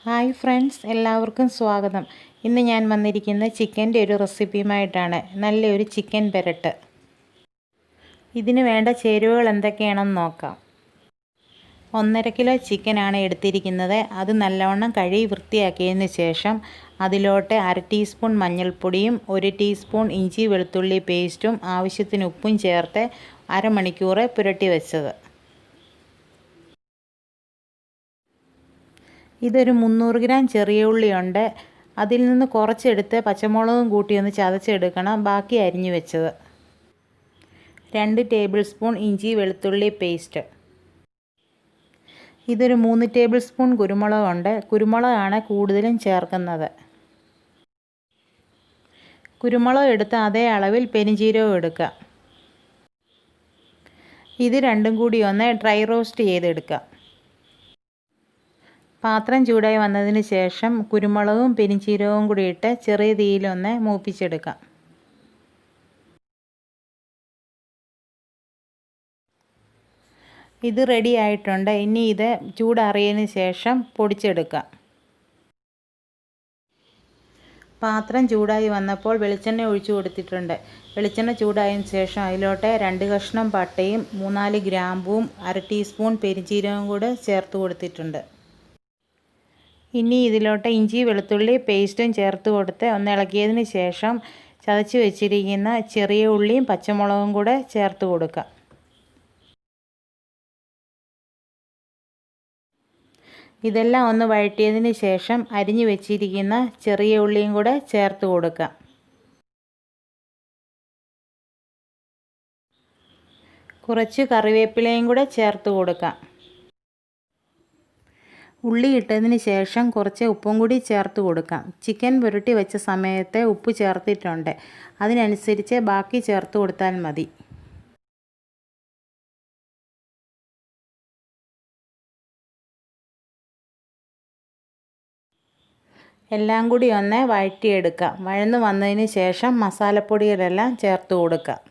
Hi friends, എല്ലാവർക്കും സ്വാഗതം. ഇന്ന് ഞാൻ വന്നിരിക്കുന്ന ചിക്കൻ്റെ ഒരു റെസിപ്പിയുമായിട്ടാണ്. നല്ലൊരു ചിക്കൻ പെരട്ട്. ഇതിന് വേണ്ട ചേരുവകൾ എന്തൊക്കെയാണെന്ന് നോക്കാം. 1.5 കിലോ ചിക്കനാണ് എടുത്തിരിക്കുന്നത്. അത് നല്ലവണ്ണം കഴുകി വൃത്തിയാക്കിയതിന് ശേഷം അതിലോട്ട് 1/2 ടീസ്പൂൺ മഞ്ഞൾപ്പൊടിയും 1 ടീസ്പൂൺ ഇഞ്ചി വെളുത്തുള്ളി പേസ്റ്റും ആവശ്യത്തിന് ഉപ്പും ചേർത്ത് അരമണിക്കൂർ പുരട്ടി വെച്ചത്. ഇതൊരു 300 ഗ്രാം ചെറിയ ഉള്ളിയുണ്ട്. അതിൽ നിന്ന് കുറച്ചെടുത്ത് പച്ചമുളകും കൂട്ടി ഒന്ന് ചതച്ചെടുക്കണം. ബാക്കി അരിഞ്ഞു വെച്ചത്. 2 ടേബിൾ സ്പൂൺ ഇഞ്ചി വെളുത്തുള്ളി പേസ്റ്റ്. ഇതൊരു 3 ടേബിൾ സ്പൂൺ കുരുമുളകുണ്ട്. കുരുമുളകാണ് കൂടുതലും ചേർക്കുന്നത്. കുരുമുളക് എടുത്ത് അതേ അളവിൽ പെരുംജീരകം എടുക്കുക. ഇത് രണ്ടും കൂടി ഒന്ന് ഡ്രൈ റോസ്റ്റ് ചെയ്തെടുക്കുക. പാത്രം ചൂടായി വന്നതിന് ശേഷം കുരുമുളകും പെരുംജീരകവും കൂടി ഇട്ട് ചെറിയ തീയിലൊന്ന് മൂപ്പിച്ചെടുക്കാം. ഇത് റെഡി ആയിട്ടുണ്ട്. ഇനി ഇത് ചൂടാറിയതിന് ശേഷം പൊടിച്ചെടുക്കാം. പാത്രം ചൂടായി വന്നപ്പോൾ വെളിച്ചെണ്ണ ഒഴിച്ചു കൊടുത്തിട്ടുണ്ട്. വെളിച്ചെണ്ണ ചൂടായതിന് ശേഷം അതിലോട്ട് 2 കഷ്ണം പട്ടയും 3-4 ഗ്രാമ്പും 1/2 ടീസ്പൂൺ പെരുംജീരകവും കൂടെ ചേർത്ത് കൊടുത്തിട്ടുണ്ട്. ഇനി ഇതിലോട്ട് ഇഞ്ചി വെളുത്തുള്ളി പേസ്റ്റും ചേർത്ത് കൊടുത്ത് ഒന്ന് ഇളക്കിയതിന് ശേഷം ചതച്ച് വെച്ചിരിക്കുന്ന ചെറിയ ഉള്ളിയും പച്ചമുളകും കൂടെ ചേർത്ത് കൊടുക്കുക. ഇതെല്ലാം ഒന്ന് വഴറ്റിയതിന് ശേഷം അരിഞ്ഞു വെച്ചിരിക്കുന്ന ചെറിയ ഉള്ളിയും കൂടെ ചേർത്ത് കൊടുക്കുക. കുറച്ച് കറിവേപ്പിലയും കൂടെ ചേർത്ത് കൊടുക്കാം. ഉള്ളി ഇട്ടതിന് ശേഷം കുറച്ച് ഉപ്പും കൂടി ചേർത്ത് കൊടുക്കാം. ചിക്കൻ പുരട്ടി വെച്ച സമയത്ത് ഉപ്പ് ചേർത്തിട്ടുണ്ട്. അതിനനുസരിച്ച് ബാക്കി ചേർത്ത് കൊടുത്താൽ മതി. എല്ലാം കൂടി ഒന്ന് വഴറ്റിയെടുക്കാം. വഴന്ന് വന്നതിന് ശേഷം മസാലപ്പൊടികളെല്ലാം ചേർത്ത് കൊടുക്കാം.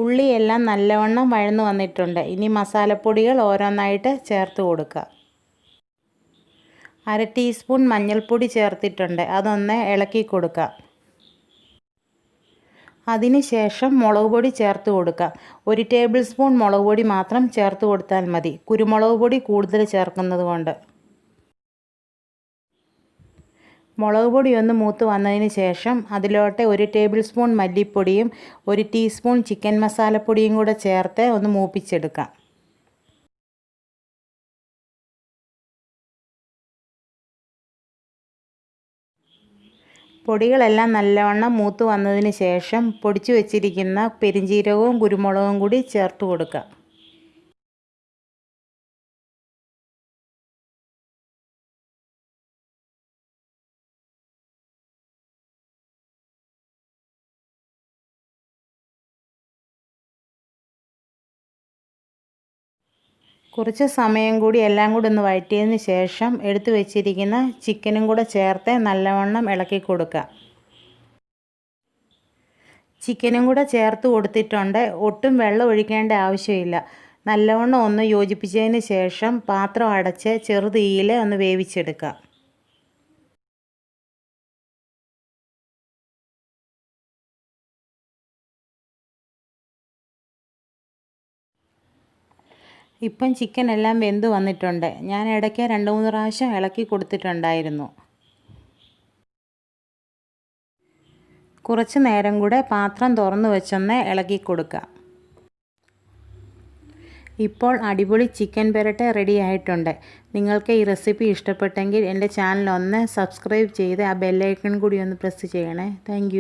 ഉള്ളിയെല്ലാം നല്ലവണ്ണം വഴന്നു വന്നിട്ടുണ്ട്. ഇനി മസാലപ്പൊടികൾ ഓരോന്നായിട്ട് ചേർത്ത് കൊടുക്കുക. 1/2 ടീസ്പൂൺ മഞ്ഞൾപ്പൊടി ചേർത്തിട്ടുണ്ട്. അതൊന്ന് ഇളക്കി കൊടുക്കുക. അതിനുശേഷം മുളക് പൊടി ചേർത്ത് കൊടുക്കുക. 1 ടേബിൾ സ്പൂൺ മുളക് പൊടി മാത്രം ചേർത്ത് കൊടുത്താൽ മതി. കുരുമുളക് പൊടി കൂടുതൽ ചേർക്കുന്നത് കൊണ്ട്. മുളക് പൊടി ഒന്ന് മൂത്ത് വന്നതിന് ശേഷം അതിലോട്ട് 1 ടേബിൾ സ്പൂൺ മല്ലിപ്പൊടിയും 1 ടീസ്പൂൺ ചിക്കൻ മസാലപ്പൊടിയും കൂടെ ചേർത്ത് ഒന്ന് മൂപ്പിച്ചെടുക്കാം. പൊടികളെല്ലാം നല്ലവണ്ണം മൂത്ത് വന്നതിന് ശേഷം പൊടിച്ചു വെച്ചിരിക്കുന്ന പെരുംജീരകവും കുരുമുളകും കൂടി ചേർത്ത് കൊടുക്കുക. കുറച്ച് സമയം കൂടി എല്ലാം കൂടി ഒന്ന് വഴറ്റിയതിന് ശേഷം എടുത്തു വെച്ചിരിക്കുന്ന ചിക്കനും കൂടെ ചേർത്ത് നല്ലവണ്ണം ഇളക്കി കൊടുക്കുക. ചിക്കനും കൂടെ ചേർത്ത് കൊടുത്തിട്ടുണ്ട്. ഒട്ടും വെള്ളം ഒഴിക്കേണ്ട ആവശ്യമില്ല. നല്ലവണ്ണം ഒന്ന് യോജിപ്പിച്ചതിന് ശേഷം പാത്രം അടച്ച് ചെറുതീയിൽ ഒന്ന് വേവിച്ചെടുക്കുക. ഇപ്പം ചിക്കൻ എല്ലാം വെന്ത് വന്നിട്ടുണ്ട്. ഞാൻ ഇടയ്ക്ക് 2-3 പ്രാവശ്യം ഇളക്കി കൊടുത്തിട്ടുണ്ടായിരുന്നു. കുറച്ച് നേരം കൂടെ പാത്രം തുറന്ന് വെച്ചൊന്ന് ഇളക്കി കൊടുക്കുക. ഇപ്പോൾ അടിപൊളി ചിക്കൻ പെരട്ട് റെഡി ആയിട്ടുണ്ട്. നിങ്ങൾക്ക് ഈ റെസിപ്പി ഇഷ്ടപ്പെട്ടെങ്കിൽ എൻ്റെ ചാനൽ ഒന്ന് സബ്സ്ക്രൈബ് ചെയ്ത് ആ ബെല്ലൈക്കൺ കൂടി ഒന്ന് പ്രസ് ചെയ്യണേ. താങ്ക്